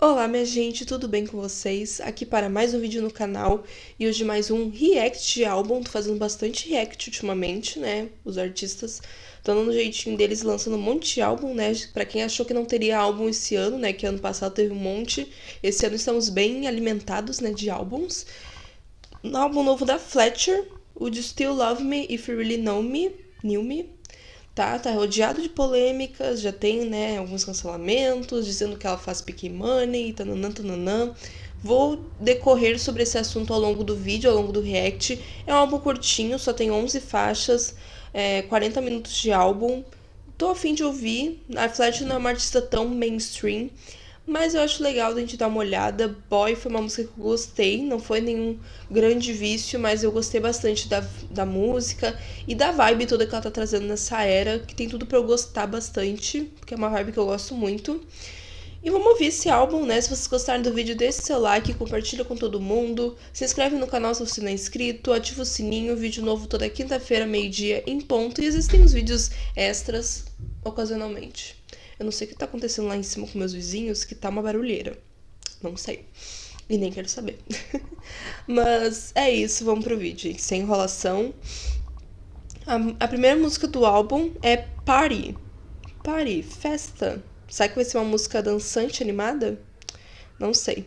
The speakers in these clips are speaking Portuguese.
Olá, minha gente, tudo bem com vocês? Aqui para mais um vídeo no canal e hoje mais um react de álbum. Tô fazendo bastante react ultimamente, né? Os artistas estão dando um jeitinho deles lançando um monte de álbum, né? Pra quem achou que não teria álbum esse ano, né? Que ano passado teve um monte. Esse ano estamos bem alimentados, né? De álbuns. No álbum novo da Fletcher, Would You Still Love Me If You Really Knew Me. Tá rodeado de polêmicas, já tem, né, alguns cancelamentos, dizendo que ela faz pick money, tananã, tananã. Vou decorrer sobre esse assunto ao longo do vídeo, ao longo do react. É um álbum curtinho, só tem 11 faixas, 40 minutos de álbum. Tô a fim de ouvir. A Fletcher não é uma artista tão mainstream, mas eu acho legal a gente dar uma olhada. Boy foi uma música que eu gostei, não foi nenhum grande vício, mas eu gostei bastante da música e da vibe toda que ela tá trazendo nessa era, que tem tudo pra eu gostar bastante, porque é uma vibe que eu gosto muito. E vamos ouvir esse álbum, né? Se vocês gostarem do vídeo, deixe seu like, compartilha com todo mundo, se inscreve no canal se você não é inscrito, ativa o sininho, vídeo novo toda quinta-feira, meio-dia, em ponto, e existem uns vídeos extras ocasionalmente. Eu não sei o que tá acontecendo lá em cima com meus vizinhos, que tá uma barulheira. Não sei. E nem quero saber. Mas é isso, vamos pro vídeo. Sem enrolação. A primeira música do álbum é Party. Party, festa. Será que vai ser uma música dançante, animada? Não sei.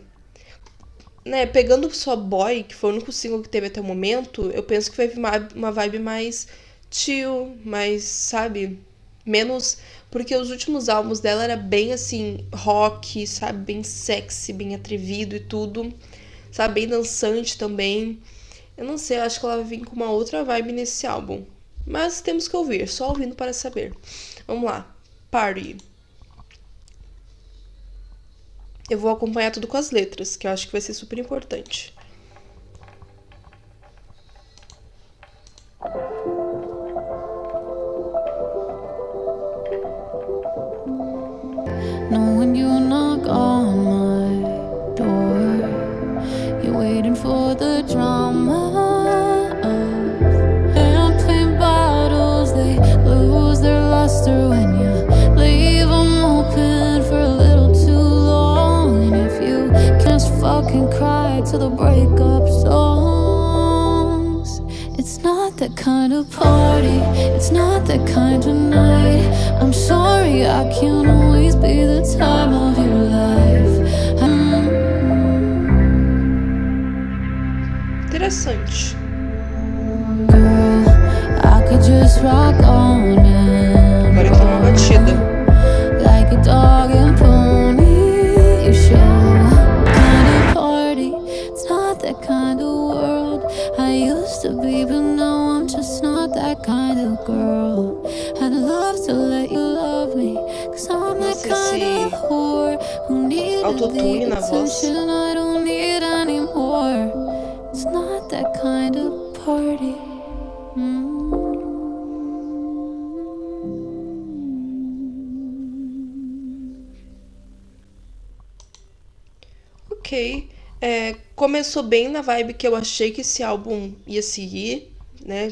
Né, pegando só Boy, que foi o único single que teve até o momento, eu penso que vai vir uma vibe mais chill, mais, sabe, menos... Porque os últimos álbuns dela era bem, assim, rock, sabe, bem sexy, bem atrevido e tudo, sabe, bem dançante também. Eu não sei, eu acho que ela vai vir com uma outra vibe nesse álbum. Mas temos que ouvir, só ouvindo para saber. Vamos lá, Party. Eu vou acompanhar tudo com as letras, que eu acho que vai ser super importante. Knowing you knock on my door, you're waiting for the drama. Champagne bottles, they lose their luster when you leave them open for a little too long. And if you can't fucking cry to the breakup songs, it's not that kind of party, it's not that kind of night. I'm sorry I can't always be the time of your life. Interessante. Girl, I could just rock on and Agora entrou uma batida. like a dog and pony show. Kind of party, it's not that kind of world I used to be, but now I'm just not that kind of girl. I'd love to let you love me, cause I'm that Nossa, kind esse of whore who needed autotune the na voz. attention I don't need anymore. It's not that kind of party. Ok. Começou bem na vibe que eu achei que esse álbum ia seguir, né?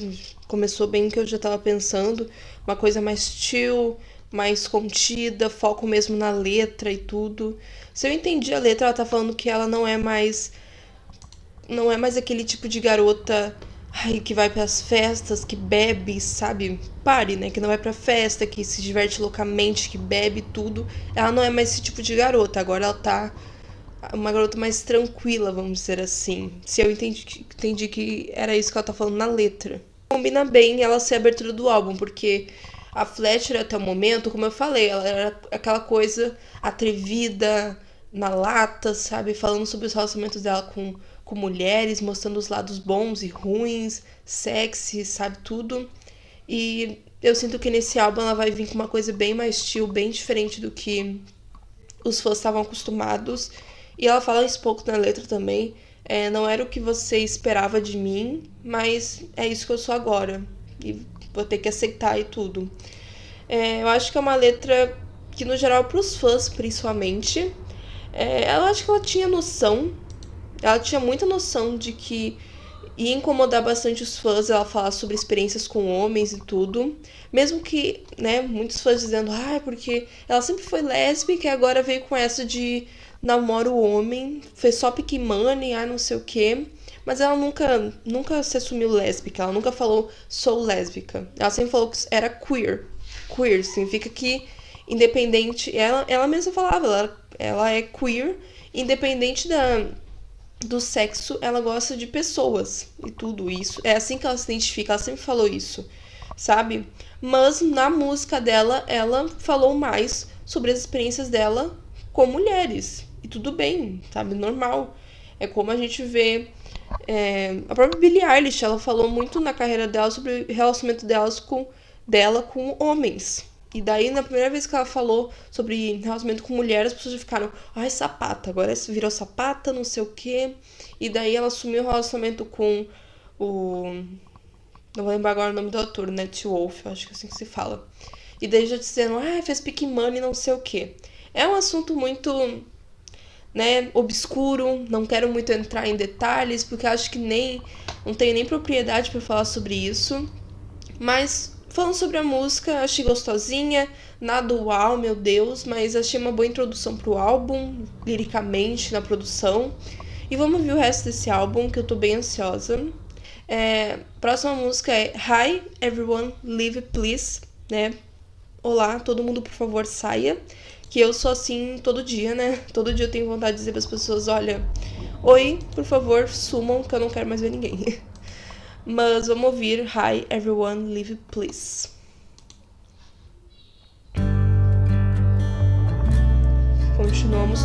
Começou bem que eu já tava pensando. Uma coisa mais chill, mais contida, foco mesmo na letra e tudo. Se eu entendi a letra, ela tá falando que ela não é mais aquele tipo de garota, ai, que vai pras festas, que bebe, sabe? Pare, né? Que não vai pra festa, que se diverte loucamente, que bebe tudo. Ela não é mais esse tipo de garota. Agora ela tá uma garota mais tranquila, vamos dizer assim. Se eu entendi que era isso que ela tá falando na letra. Combina bem ela ser a abertura do álbum, porque a Fletcher até o momento, como eu falei, ela era aquela coisa atrevida, na lata, sabe? Falando sobre os relacionamentos dela com mulheres, mostrando os lados bons e ruins, sexy, sabe? Tudo. E eu sinto que nesse álbum ela vai vir com uma coisa bem mais chill, bem diferente do que os fãs estavam acostumados. E ela fala isso pouco na letra também. Não era o que você esperava de mim, mas é isso que eu sou agora. E vou ter que aceitar e tudo. Eu acho que é uma letra que, no geral, pros fãs, principalmente, eu acho que ela tinha noção. Ela tinha muita noção de que ia incomodar bastante os fãs ela falar sobre experiências com homens e tudo. Mesmo que, né, muitos fãs dizendo, porque ela sempre foi lésbica e agora veio com essa de namora o homem, fez só pick money, não sei o quê. Mas ela nunca se assumiu lésbica, ela nunca falou sou lésbica. Ela sempre falou que era queer. Queer significa que independente, ela mesma falava, ela é queer, independente do sexo, ela gosta de pessoas e tudo isso. É assim que ela se identifica, ela sempre falou isso, sabe? Mas na música dela, ela falou mais sobre as experiências dela com mulheres. E tudo bem, sabe? Normal. É como a gente vê a própria Billie Eilish, ela falou muito na carreira dela sobre o relacionamento dela com homens. E daí, na primeira vez que ela falou sobre relacionamento com mulheres, as pessoas já ficaram, ai, sapata, agora virou sapata, não sei o quê. E daí ela assumiu o relacionamento com o... Não vou lembrar agora o nome do autor, né? T. Wolf, acho que é assim que se fala. E daí já dizendo, fez pick money, não sei o quê. É um assunto muito, né, obscuro, não quero muito entrar em detalhes, porque acho que não tenho nem propriedade para falar sobre isso. Mas, falando sobre a música, achei gostosinha, nada uau, meu Deus, mas achei uma boa introdução pro álbum, liricamente, na produção. E vamos ver o resto desse álbum, que eu tô bem ansiosa. Próxima música é Hi, Everyone, Leave Please, né? Olá, todo mundo, por favor, saia. Que eu sou assim todo dia, né? Todo dia eu tenho vontade de dizer pras pessoas, olha, oi, por favor, sumam, que eu não quero mais ver ninguém. Mas vamos ouvir Hi, Everyone, Leave Please. Continuamos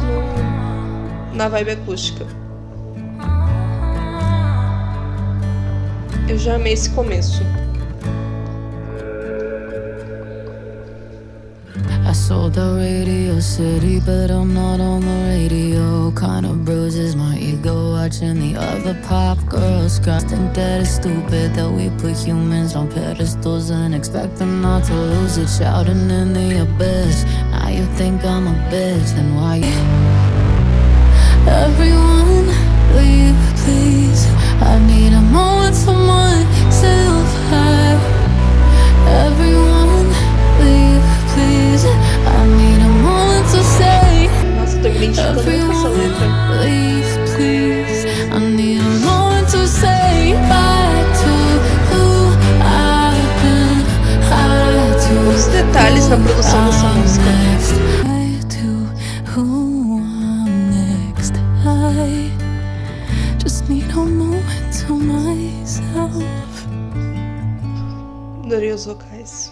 na vibe acústica. Eu já amei esse começo. I sold the Radio City, but I'm not on the radio. Kinda bruises my ego watching the other pop girls cry. Think that it's stupid that we put humans on pedestals and expect them not to lose it, shouting in the abyss. Now you think I'm a bitch, then why you? Everyone leave, please. I need a moment to myself. Everyone leave, please. I need a moment to say. Nossa, tô me identificando muito com essa letra. Leave, please. I need a moment to say bye to who I've been. Os detalhes na produção dessa música. Bye to who I'm next. I just need a moment to myself. Adorei os vocais.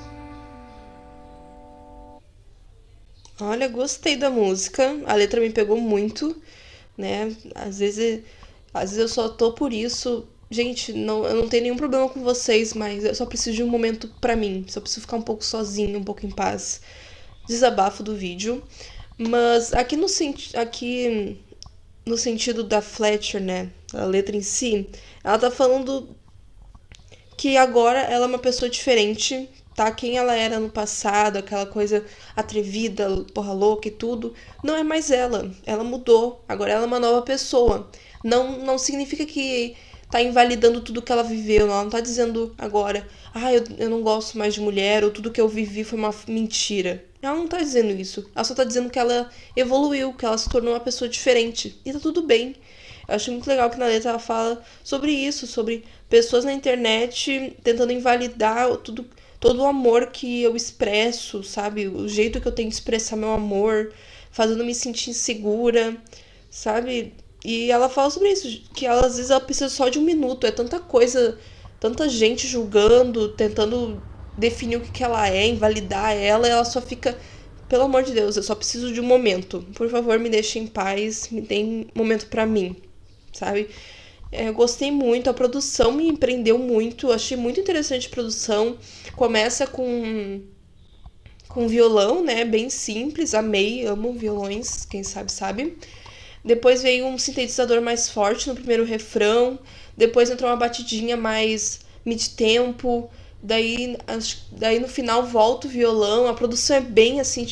Olha, gostei da música. A letra me pegou muito, né? Às vezes eu só tô por isso. Gente, eu não tenho nenhum problema com vocês, mas eu só preciso de um momento pra mim. Só preciso ficar um pouco sozinha, um pouco em paz. Desabafo do vídeo. Mas aqui no sentido da Fletcher, né? A letra em si, ela tá falando que agora ela é uma pessoa diferente, tá? Quem ela era no passado, aquela coisa atrevida, porra louca e tudo, não é mais ela. Ela mudou. Agora ela é uma nova pessoa. Não significa que tá invalidando tudo que ela viveu. Ela não tá dizendo agora, eu não gosto mais de mulher, ou tudo que eu vivi foi uma mentira. Ela não tá dizendo isso. Ela só tá dizendo que ela evoluiu, que ela se tornou uma pessoa diferente. E tá tudo bem. Eu acho muito legal que na letra ela fala sobre isso, sobre pessoas na internet tentando invalidar todo o amor que eu expresso, sabe? O jeito que eu tenho de expressar meu amor, fazendo me sentir insegura, sabe? E ela fala sobre isso, que ela, às vezes ela precisa só de um minuto, é tanta coisa, tanta gente julgando, tentando definir o que ela é, invalidar ela, e ela só fica, pelo amor de Deus, eu só preciso de um momento. Por favor, me deixe em paz, me dê um momento pra mim, sabe? Eu gostei muito, a produção me empreendeu muito, achei muito interessante a produção. Começa com violão, né, bem simples, amei, amo violões, quem sabe. Depois veio um sintetizador mais forte no primeiro refrão, depois entrou uma batidinha mais mid-tempo, daí no final volta o violão, a produção é bem assim,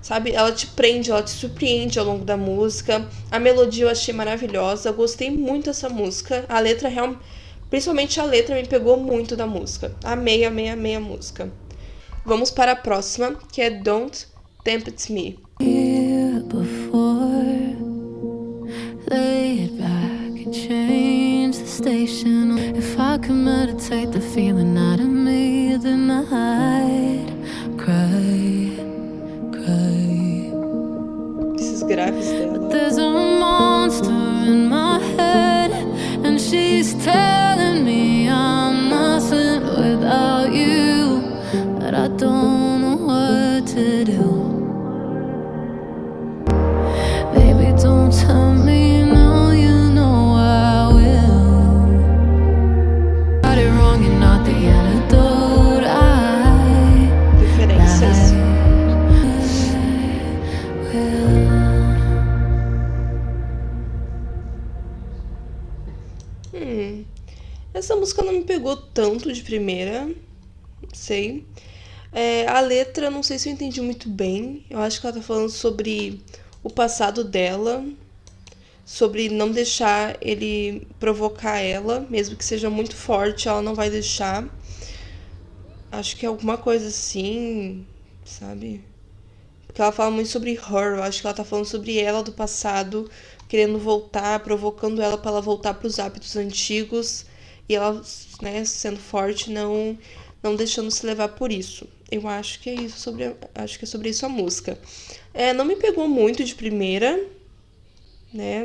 sabe? Ela te prende, ela te surpreende ao longo da música. A melodia eu achei maravilhosa, eu gostei muito dessa música. A letra, principalmente a letra, me pegou muito da música. Amei a música. Vamos para a próxima, que é Don't Tempt Me. Here before meditation. If I could meditate the feeling out of me, then I'd cry. Esses graves dela. There's a monster in my head, and she's telling me I'm nothing without you, but I don't know what to do. Baby, don't tell me now, you know I will. Got it wrong, you're not the antidote. Referências. Essa música não me pegou tanto de primeira, não sei. A letra, não sei se eu entendi muito bem. Eu acho que ela tá falando sobre o passado dela, sobre não deixar ele provocar ela, mesmo que seja muito forte, ela não vai deixar. Acho que é alguma coisa assim, sabe? Porque ela fala muito sobre her, eu acho que ela tá falando sobre ela do passado, querendo voltar, provocando ela para ela voltar para os hábitos antigos, e ela, né, sendo forte, não deixando se levar por isso. Eu acho que é isso acho que é sobre isso a música. Não me pegou muito de primeira, né?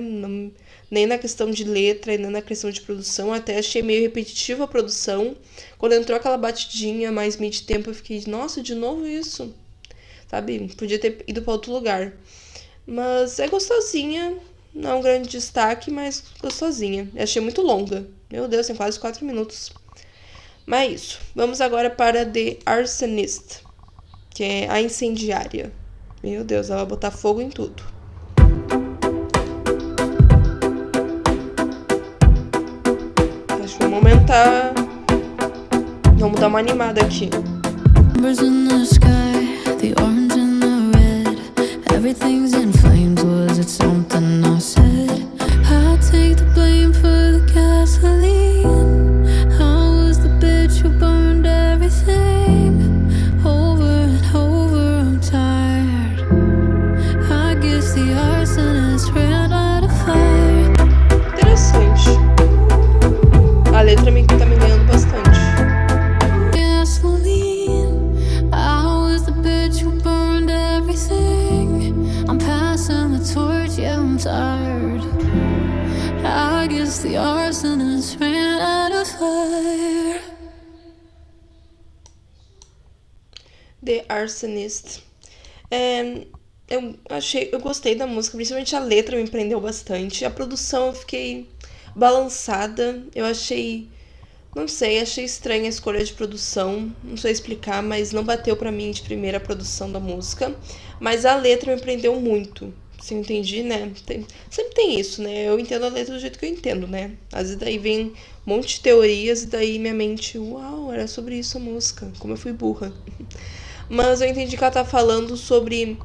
Nem na questão de letra, nem na questão de produção. Até achei meio repetitiva a produção. Quando entrou aquela batidinha mais mid-tempo, eu fiquei, nossa, de novo isso, sabe? Podia ter ido para outro lugar. Mas é gostosinha, não é um grande destaque, mas gostosinha. Eu achei muito longa. Meu Deus, tem quase 4 minutos. Mas é isso. Vamos agora para The Arsonist, que é a incendiária. Meu Deus, ela vai botar fogo em tudo. Acho que vamos aumentar. Vamos dar uma animada aqui. Everything's in flames, was it something I said? I take the blame for the gasoline. I was the bitch who burned everything. Over and over, I'm tired. I guess the arsonist ran out of fire. Interessante. A letra tá me ganhando bastante. Gasoline. I was the bitch who burned everything. I'm passing the torch, yeah, I'm tired. I guess the arsonist ran out of fire. The Arsonist. Eu gostei da música, principalmente a letra me prendeu bastante. A produção eu fiquei balançada. Eu achei, não sei, achei estranha a escolha de produção. Não sei explicar, mas não bateu pra mim de primeira a produção da música. Mas a letra me prendeu muito. Se eu entendi, né? Sempre tem isso, né? Eu entendo a letra do jeito que eu entendo, né? Às vezes daí vem um monte de teorias e daí minha mente, uau, era sobre isso a música. Como eu fui burra. Mas eu entendi que ela tá falando sobre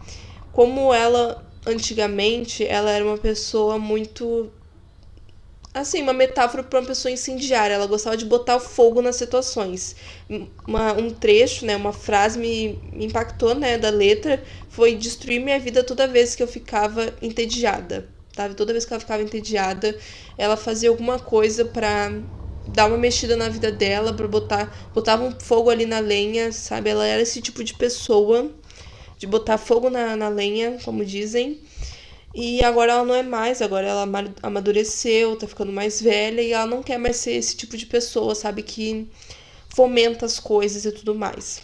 como ela, antigamente, ela era uma pessoa muito... Assim, uma metáfora para uma pessoa incendiária. Ela gostava de botar fogo nas situações. Um trecho, né, uma frase me impactou, né, da letra, foi destruir minha vida toda vez que eu ficava entediada, sabe? Toda vez que ela ficava entediada, ela fazia alguma coisa para dar uma mexida na vida dela, para botava um fogo ali na lenha, sabe? Ela era esse tipo de pessoa, de botar fogo na lenha, como dizem. E agora ela não é mais, agora ela amadureceu, tá ficando mais velha e ela não quer mais ser esse tipo de pessoa, sabe? Que fomenta as coisas e tudo mais.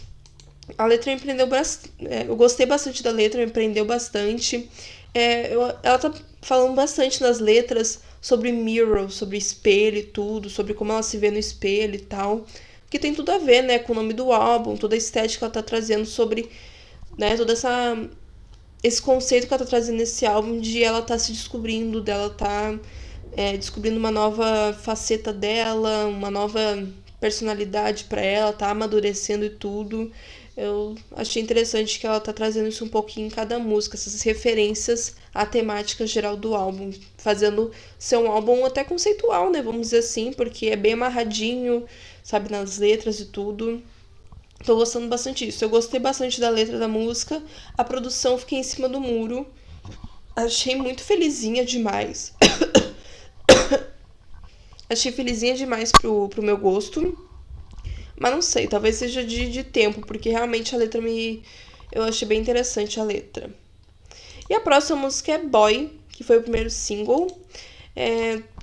A letra me prendeu bastante. Eu gostei bastante da letra, me prendeu bastante. Ela tá falando bastante nas letras sobre mirror, sobre espelho e tudo, sobre como ela se vê no espelho e tal. Que tem tudo a ver, né, com o nome do álbum, toda a estética que ela tá trazendo sobre, né, toda esse conceito que ela tá trazendo nesse álbum de ela tá se descobrindo, dela tá descobrindo uma nova faceta dela, uma nova personalidade pra ela, tá amadurecendo e tudo. Eu achei interessante que ela tá trazendo isso um pouquinho em cada música, essas referências à temática geral do álbum, fazendo ser um álbum até conceitual, né, vamos dizer assim, porque é bem amarradinho, sabe, nas letras e tudo. Tô gostando bastante disso. Eu gostei bastante da letra da música. A produção, fiquei em cima do muro. Achei muito felizinha demais. Achei felizinha demais pro meu gosto. Mas não sei, talvez seja de tempo, porque realmente a letra eu achei bem interessante a letra. E a próxima música é Boy, que foi o primeiro single.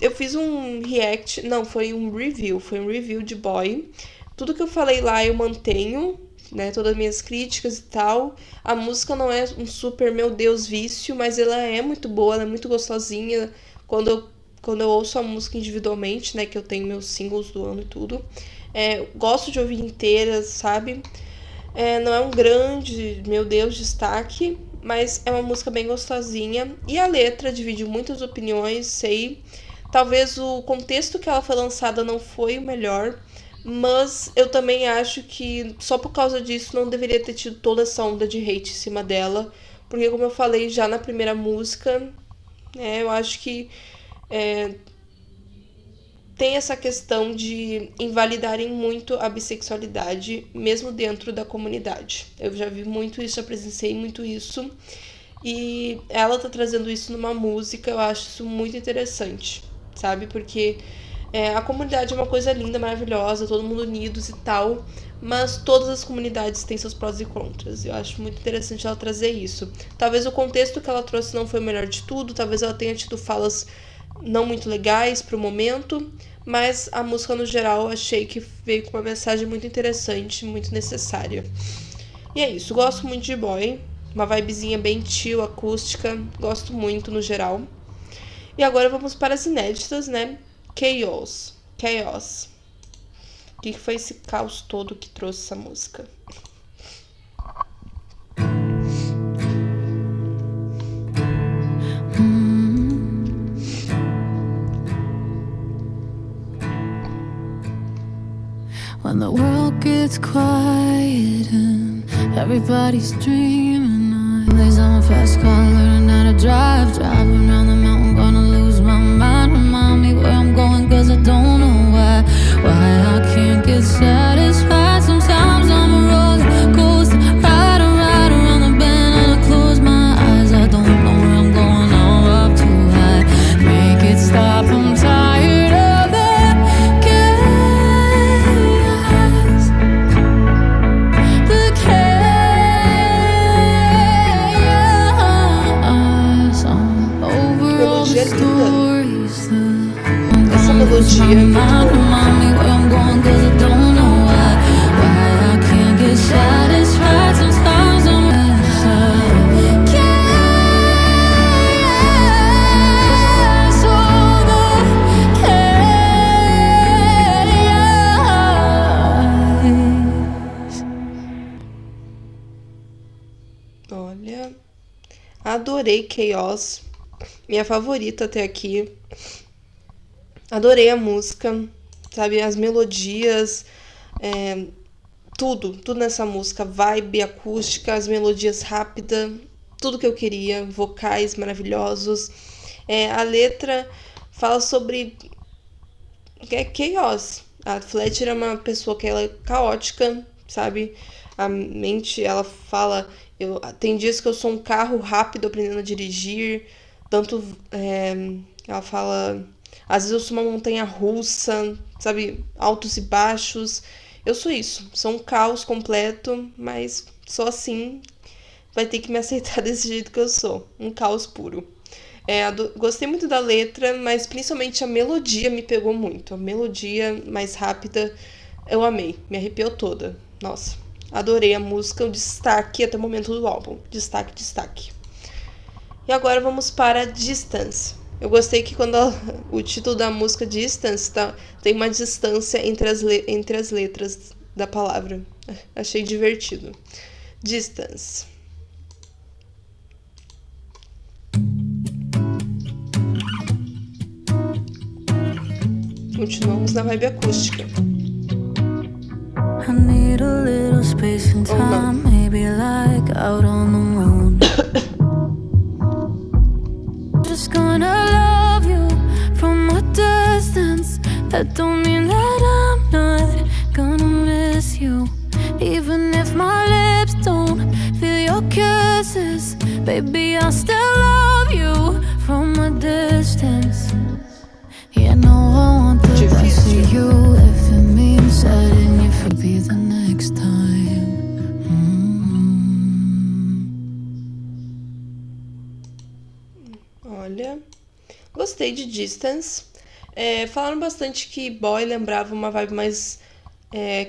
Eu fiz um react, não, foi um review de Boy. Tudo que eu falei lá eu mantenho, né, todas as minhas críticas e tal. A música não é um super, meu Deus, vício, mas ela é muito boa, ela é muito gostosinha. Quando eu ouço a música individualmente, né, que eu tenho meus singles do ano e tudo. Gosto de ouvir inteira, sabe? Não é um grande, meu Deus, destaque, mas é uma música bem gostosinha. E a letra divide muitas opiniões, sei. Talvez o contexto que ela foi lançada não foi o melhor, mas eu também acho que só por causa disso não deveria ter tido toda essa onda de hate em cima dela. Porque, como eu falei já na primeira música, eu acho que tem essa questão de invalidarem muito a bissexualidade, mesmo dentro da comunidade. Eu já vi muito isso, já presenciei muito isso. E ela tá trazendo isso numa música, eu acho isso muito interessante, sabe? Porque a comunidade é uma coisa linda, maravilhosa, todo mundo unidos e tal, mas todas as comunidades têm seus prós e contras. Eu acho muito interessante ela trazer isso. Talvez o contexto que ela trouxe não foi o melhor de tudo, talvez ela tenha tido falas não muito legais pro momento, mas a música no geral achei que veio com uma mensagem muito interessante, muito necessária. E é isso, gosto muito de Boy, uma vibezinha bem chill, acústica, gosto muito no geral. E agora vamos para as inéditas, né? Chaos. O que foi esse caos todo que trouxe essa música? When the world gets quiet and everybody's dreaming, days on a fast car, learning how to drive around the mountain, gonna lose my mind. Remind me where I'm going, cause I don't know why I can't get satisfied. Sometimes I'm a roller coaster, ride around the bend, and I close my eyes. I don't know where I'm going, I'm up too high. Make it stop, I'm tired of it. Essa melodia é muito boa. Olha, adorei Chaos, minha favorita até aqui. Adorei a música, sabe, as melodias, tudo nessa música, vibe, acústica, as melodias rápidas, tudo que eu queria, vocais maravilhosos. A letra fala sobre chaos. A Fletcher é uma pessoa que ela é caótica, sabe, a mente, ela fala, tem dias que eu sou um carro rápido aprendendo a dirigir, tanto, ela fala... Às vezes eu sou uma montanha russa, sabe? Altos e baixos. Eu sou isso. Sou um caos completo, mas só assim vai ter que me aceitar desse jeito que eu sou. Um caos puro. Gostei muito da letra, mas principalmente a melodia me pegou muito. A melodia mais rápida, eu amei. Me arrepiou toda. Nossa, adorei a música. O destaque até o momento do álbum. Destaque. E agora vamos para Distance. Eu gostei que quando o título da música Distance tem uma distância entre as letras da palavra. Achei divertido. Distance. Continuamos na vibe acústica. I need a little space and time, maybe like out on the moon. Just gonna love you from a distance. That don't mean that I'm not gonna miss you. Even if my lips don't feel your kisses, baby, I'll still love you from a distance. Yeah, no, I want the the next time. Olha, gostei de Distance. Falaram bastante que Boy lembrava uma vibe mais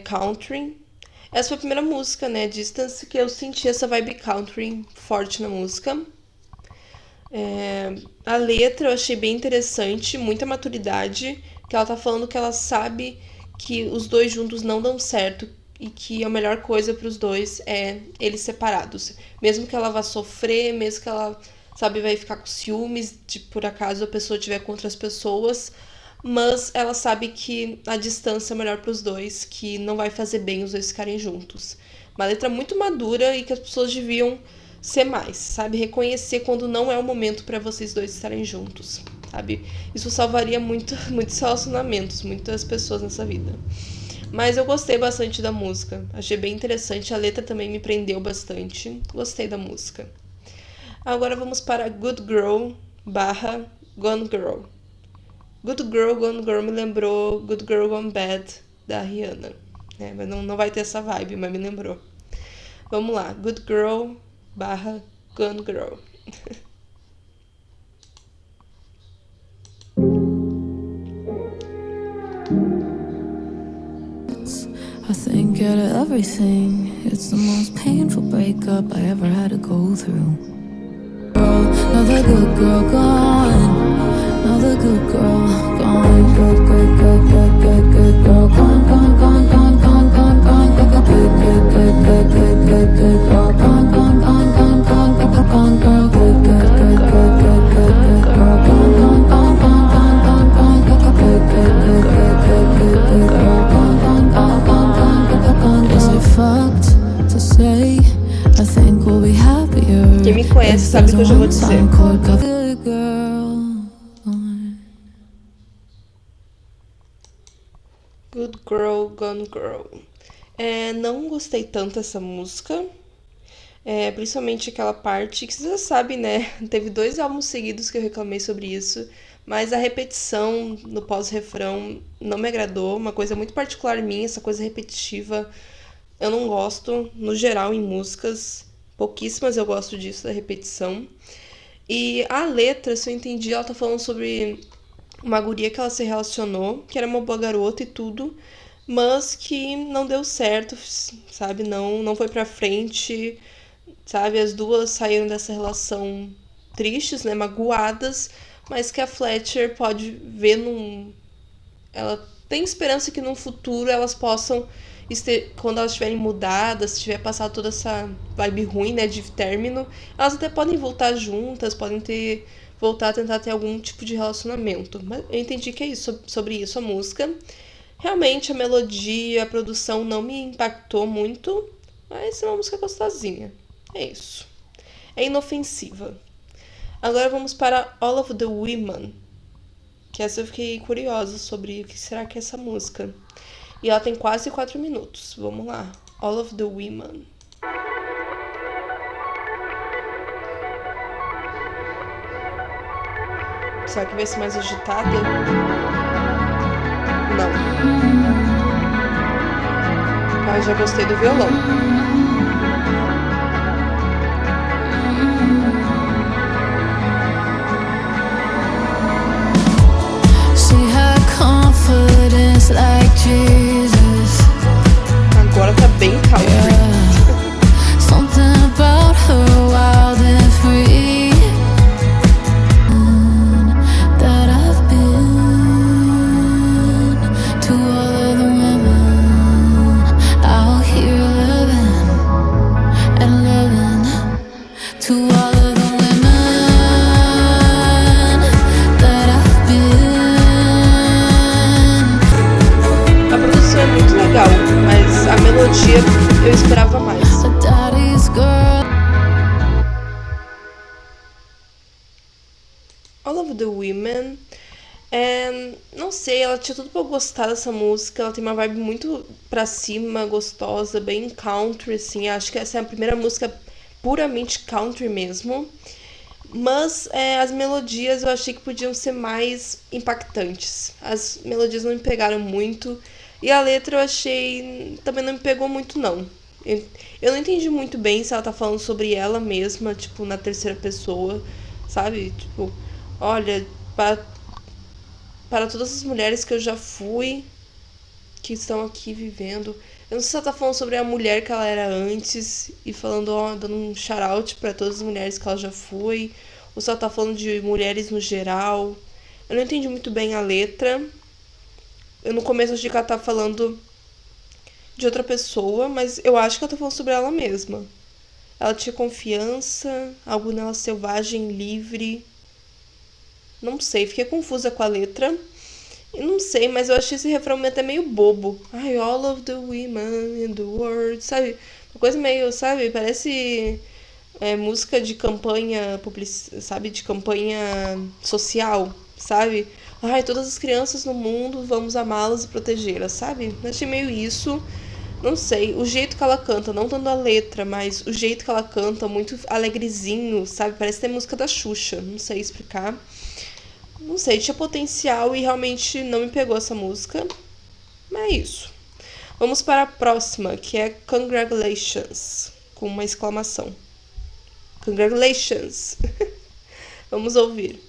country. Essa foi a primeira música, né, Distance, que eu senti essa vibe country forte na música. A letra eu achei bem interessante, muita maturidade, que ela tá falando que ela sabe que os dois juntos não dão certo e que a melhor coisa pros dois é eles separados. Mesmo que ela vá sofrer, mesmo que ela, sabe, vai ficar com ciúmes de por acaso a pessoa estiver com outras pessoas, mas ela sabe que a distância é melhor pros dois, que não vai fazer bem os dois ficarem juntos. Uma letra muito madura e que as pessoas deviam ser mais, sabe? Reconhecer quando não é o momento para vocês dois estarem juntos, sabe? Isso salvaria muitos relacionamentos, muitas pessoas nessa vida. Mas eu gostei bastante da música, achei bem interessante, a letra também me prendeu bastante, gostei da música. Agora vamos para Good Girl / Gone Girl. Good Girl Gone Girl me lembrou Good Girl Gone Bad da Rihanna, mas não vai ter essa vibe, mas me lembrou. Vamos lá, Good Girl / Gone Girl. I think out of everything, it's the most painful breakup I ever had to go through. Girl, another good girl gone, another good girl gone, good girl gone, gone, good girl gone, gone, girl, good girl gone, Quem me conhece sabe o que eu já vou dizer. Good Girl Gone Girl. Não gostei tanto dessa música. Principalmente aquela parte que vocês já sabem, né? Teve 2 álbuns seguidos que eu reclamei sobre isso. Mas a repetição no pós-refrão não me agradou. Uma coisa muito particular minha, essa coisa repetitiva. Eu não gosto, no geral, em músicas. Pouquíssimas eu gosto disso, da repetição. E a letra, se eu entendi, ela tá falando sobre uma guria que ela se relacionou, que era uma boa garota e tudo, mas que não deu certo, sabe? Não foi pra frente, sabe? As duas saíram dessa relação tristes, né? Magoadas, mas que a Fletcher pode ver Ela tem esperança que no futuro elas possam, quando elas estiverem mudadas, se tiver passado toda essa vibe ruim, né, de término, elas até podem voltar juntas, podem voltar a tentar ter algum tipo de relacionamento. Mas eu entendi que é isso, sobre isso a música. Realmente a melodia, a produção não me impactou muito, mas é uma música gostosinha. É isso. É inofensiva. Agora vamos para All of the Women, que essa eu fiquei curiosa sobre o que será que é essa música. E ela tem quase 4 minutos. Vamos lá. All of the Women. Será que vai ser mais agitada? Não. Ah, já gostei do violão. Like Jesus. Agora tá bem country. Yeah. Something about her wild and free that I've been to all of the women out here living and loving, to all of the women that I've been. É muito legal, mas a melodia eu esperava mais. All of the Women, não sei, ela tinha tudo pra eu gostar dessa música. Ela tem uma vibe muito pra cima, gostosa, bem country, assim. Acho que essa é a primeira música puramente country mesmo. Mas as melodias eu achei que podiam ser mais impactantes. As melodias não me pegaram muito. E a letra eu achei... também não me pegou muito, não. Eu não entendi muito bem se ela tá falando sobre ela mesma, tipo, na terceira pessoa, sabe? Tipo, olha, para todas as mulheres que eu já fui, que estão aqui vivendo. Eu não sei se ela tá falando sobre a mulher que ela era antes e falando, ó, dando um shout-out pra todas as mulheres que ela já foi, ou se ela tá falando de mulheres no geral. Eu não entendi muito bem a letra. Eu no começo achei que ela tá falando de outra pessoa, mas eu acho que ela tá falando sobre ela mesma. Ela tinha confiança, algo nela selvagem, livre. Não sei, fiquei confusa com a letra. Eu não sei, mas eu achei esse refrão até meio bobo. Ai, all of the women in the world, sabe? Uma coisa meio, sabe? Parece música de campanha, sabe? De campanha social, sabe? Ai, todas as crianças no mundo, vamos amá-las e protegê-las, sabe? Eu achei meio isso. Não sei, o jeito que ela canta, não tanto a letra, mas o jeito que ela canta, muito alegrezinho, sabe? Parece ter música da Xuxa, não sei explicar. Não sei, tinha potencial e realmente não me pegou essa música. Mas é isso. Vamos para a próxima, que é Congratulations, com uma exclamação. Congratulations! Vamos ouvir.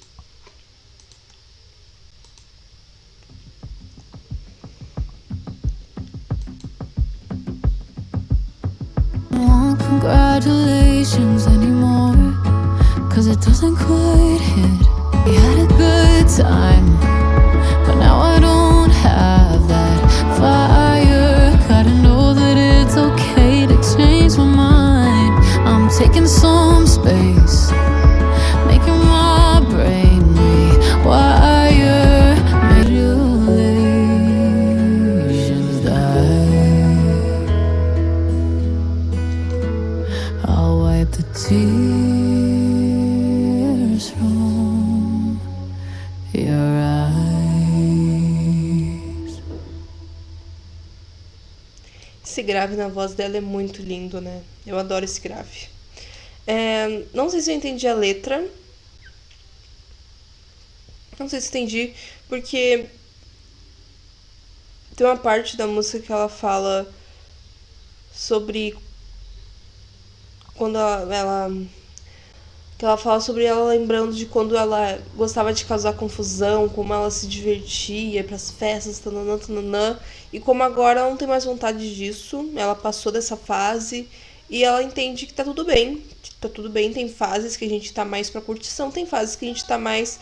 Congratulations anymore, 'cause it doesn't quite hit. We had a good time, but now I don't have that fire. Gotta know that it's okay to change my mind. I'm taking some space, making my brain rewire. Congratulations die. I'll wipe the tears from your eyes. Esse grave na voz dela é muito lindo, né? Eu adoro esse grave. Não sei se eu entendi a letra. Não sei se entendi, porque tem uma parte da música que ela fala sobre quando que ela fala sobre ela lembrando de quando ela gostava de causar confusão, como ela se divertia pras festas, tananã, tananã, e como agora ela não tem mais vontade disso, ela passou dessa fase e ela entende que tá tudo bem, tem fases que a gente tá mais pra curtição, tem fases que a gente tá mais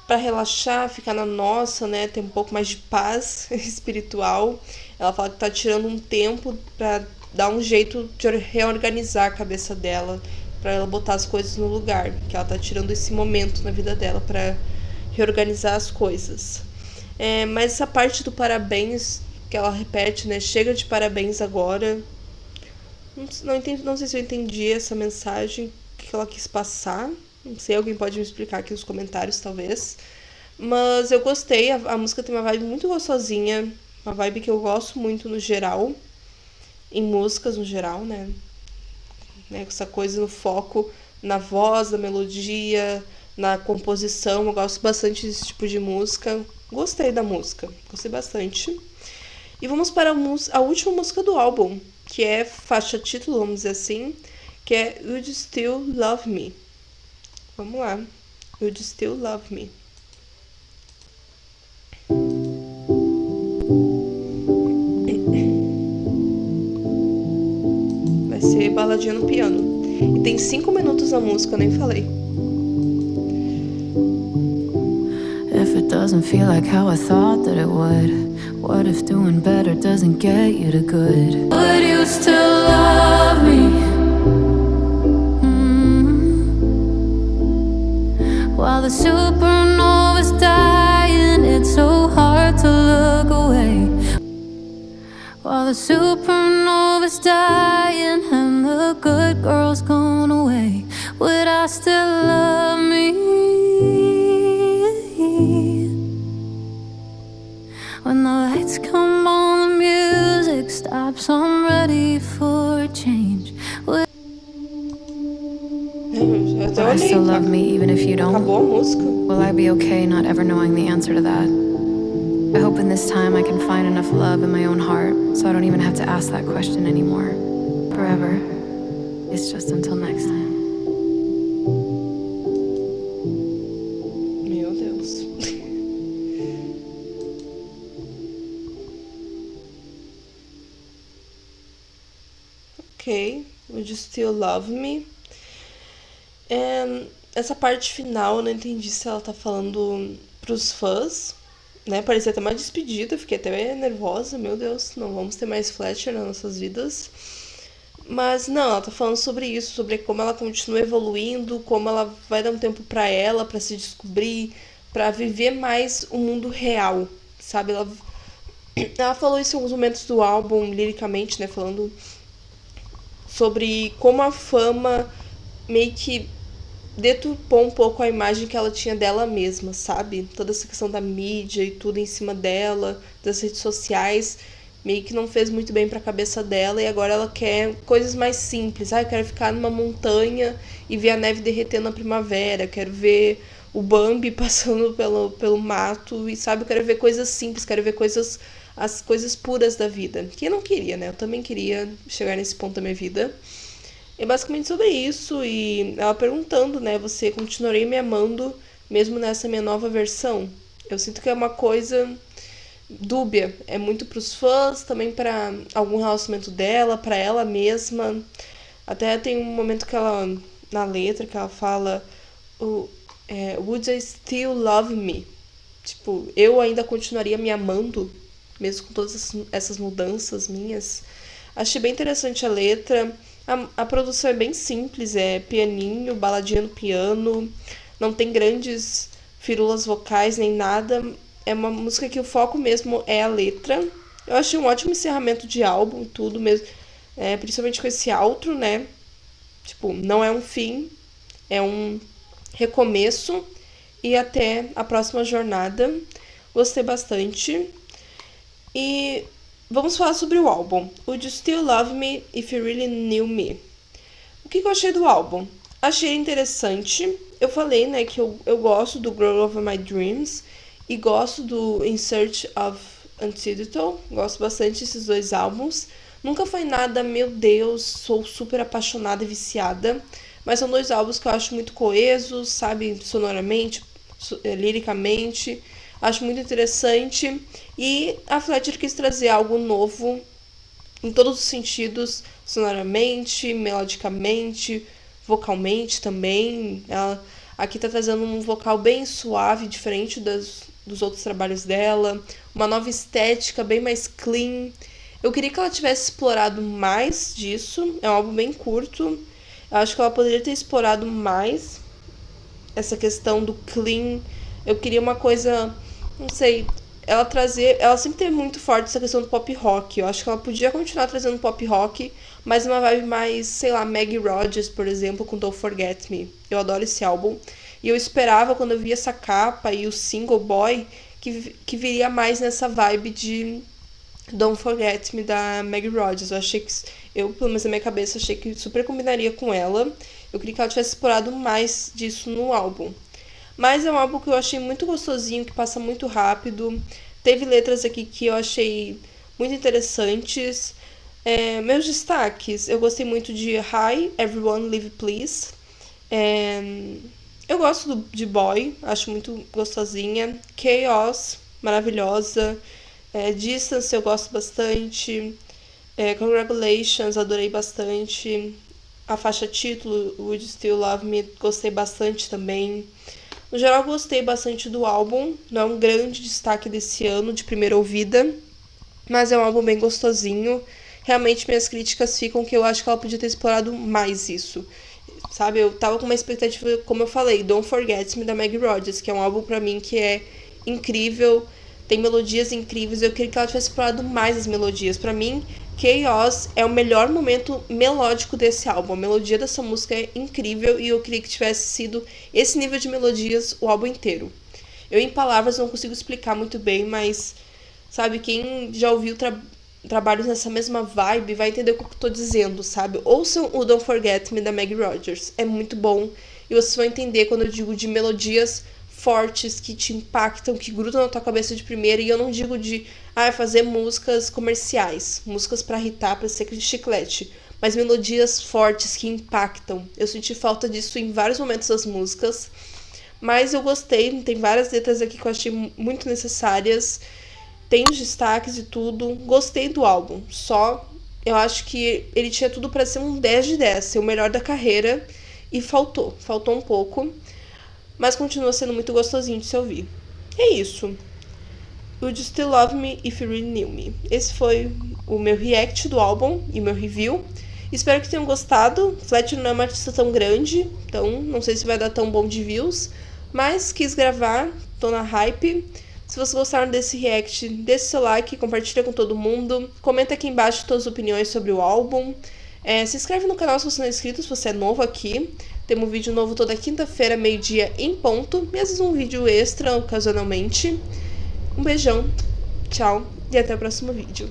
pra relaxar, ficar na nossa, né, ter um pouco mais de paz espiritual. Ela fala que tá tirando um tempo pra dar um jeito de reorganizar a cabeça dela, pra ela botar as coisas no lugar, que ela tá tirando esse momento na vida dela pra reorganizar as coisas. Mas essa parte do parabéns que ela repete, né, chega de parabéns agora, não sei se eu entendi essa mensagem que ela quis passar. Não sei, alguém pode me explicar aqui nos comentários, talvez. Mas eu gostei, a música tem uma vibe muito gostosinha, uma vibe que eu gosto muito no geral, em músicas no geral, né? Essa coisa no foco, na voz, na melodia, na composição. Eu gosto bastante desse tipo de música. Gostei da música, gostei bastante. E vamos para a última música do álbum, que é faixa título, vamos dizer assim, que é Would You Still Love Me? Vamos lá. Would You Still Love Me? Vai ser baladinha no piano. E tem 5 minutos a música, eu nem falei. If it doesn't feel like how I thought that it would, what if doing better doesn't get you to good? Would you still love me? While the supernova's dying, it's so hard to look away. While the supernova's dying and the good girl's gone away, would I still love me? When the lights come on, the music stops, I'm ready for change. Will I still love me even if you don't? Acabou a música. Will I be okay not ever knowing the answer to that? I hope in this time I can find enough love in my own heart so I don't even have to ask that question anymore. Forever. It's just until next time. Meu Deus. Ok. Would you still love me? Essa parte final eu não entendi se ela tá falando pros fãs, né? Parecia até uma despedida, fiquei até nervosa, meu Deus, não vamos ter mais Fletcher nas nossas vidas. Mas não, ela tá falando sobre isso, sobre como ela continua evoluindo, como ela vai dar um tempo pra ela, pra se descobrir, pra viver mais o mundo real, sabe? Ela falou isso em alguns momentos do álbum, liricamente, né? Falando sobre como a fama meio que deturpou um pouco a imagem que ela tinha dela mesma, sabe? Toda essa questão da mídia e tudo em cima dela, das redes sociais, meio que não fez muito bem pra cabeça dela e agora ela quer coisas mais simples. Eu quero ficar numa montanha e ver a neve derretendo na primavera, eu quero ver o Bambi passando pelo mato e, sabe, eu quero ver coisas simples, quero ver as coisas puras da vida. Quem não queria, né? Eu também queria chegar nesse ponto da minha vida. É basicamente sobre isso, e ela perguntando, né, você continuaria me amando mesmo nessa minha nova versão? Eu sinto que é uma coisa dúbia, é muito pros fãs, também para algum relacionamento dela, para ela mesma. Até tem um momento que ela, na letra, que ela fala Would you still love me? Tipo, eu ainda continuaria me amando, mesmo com todas essas mudanças minhas. Achei bem interessante a letra. A produção é bem simples, é pianinho, baladinha no piano, não tem grandes firulas vocais nem nada. É uma música que o foco mesmo é a letra. Eu achei um ótimo encerramento de álbum, tudo mesmo, principalmente com esse outro, né? Tipo, não é um fim, é um recomeço e até a próxima jornada. Gostei bastante. E vamos falar sobre o álbum. Would You Still Love Me If You Really Knew Me? O que eu achei do álbum? Achei interessante. Eu falei, né, que eu gosto do Girl Over My Dreams e gosto do In Search of Antidote. Gosto bastante desses dois álbuns. Nunca foi nada, meu Deus, sou super apaixonada e viciada. Mas são dois álbuns que eu acho muito coesos, sabe, sonoramente, liricamente. Acho muito interessante. E a Fletcher quis trazer algo novo em todos os sentidos, sonoramente, melodicamente, vocalmente também. Ela aqui tá trazendo um vocal bem suave, diferente dos outros trabalhos dela. Uma nova estética, bem mais clean. Eu queria que ela tivesse explorado mais disso. É um álbum bem curto. Eu acho que ela poderia ter explorado mais essa questão do clean. Eu queria uma coisa, não sei, ela sempre teve muito forte essa questão do pop rock. Eu acho que ela podia continuar trazendo pop rock, mas uma vibe mais, sei lá, Maggie Rogers, por exemplo, com Don't Forget Me. Eu adoro esse álbum. E eu esperava, quando eu vi essa capa e o single Boy, que viria mais nessa vibe de Don't Forget Me da Maggie Rogers. Eu, pelo menos na minha cabeça, achei que super combinaria com ela. Eu queria que ela tivesse explorado mais disso no álbum. Mas é um álbum que eu achei muito gostosinho, que passa muito rápido. Teve letras aqui que eu achei muito interessantes. Meus destaques, eu gostei muito de Hi, Everyone Live Please. Eu gosto de Boy, acho muito gostosinha. Chaos, maravilhosa. Distance, eu gosto bastante. Congratulations, adorei bastante. A faixa título, Would You Still Love Me, gostei bastante também. No geral, gostei bastante do álbum. Não é um grande destaque desse ano, de primeira ouvida, mas é um álbum bem gostosinho. Realmente, minhas críticas ficam que eu acho que ela podia ter explorado mais isso. Sabe, eu tava com uma expectativa, como eu falei, Don't Forget Me, da Maggie Rogers, que é um álbum pra mim que é incrível, tem melodias incríveis. Eu queria que ela tivesse explorado mais as melodias. Pra mim, Chaos é o melhor momento melódico desse álbum. A melodia dessa música é incrível e eu queria que tivesse sido esse nível de melodias o álbum inteiro. Eu, em palavras, não consigo explicar muito bem, mas, sabe, quem já ouviu trabalhos nessa mesma vibe vai entender o que eu tô dizendo, sabe? Ouçam o Don't Forget Me, da Maggie Rogers. É muito bom e vocês vão entender quando eu digo de melodias fortes, que te impactam, que grudam na tua cabeça de primeira. E eu não digo de fazer músicas comerciais, músicas pra irritar, pra ser chiclete, mas melodias fortes que impactam. Eu senti falta disso em vários momentos das músicas, mas eu gostei. Tem várias letras aqui que eu achei muito necessárias, tem os destaques e tudo. Gostei do álbum, só eu acho que ele tinha tudo pra ser um 10 de 10, ser o melhor da carreira, e faltou um pouco, mas continua sendo muito gostosinho de se ouvir. É isso. Would You Still Love Me If You Really Knew Me? Esse foi o meu react do álbum e meu review. Espero que tenham gostado. Fletcher não é uma artista tão grande, então não sei se vai dar tão bom de views, mas quis gravar, tô na hype. Se vocês gostaram desse react, deixe seu like, compartilha com todo mundo, comenta aqui embaixo suas opiniões sobre o álbum. Se inscreve no canal se você não é inscrito, se você é novo aqui. Temos um vídeo novo toda quinta-feira, meio-dia em ponto, e às vezes um vídeo extra, ocasionalmente. Um beijão, tchau e até o próximo vídeo.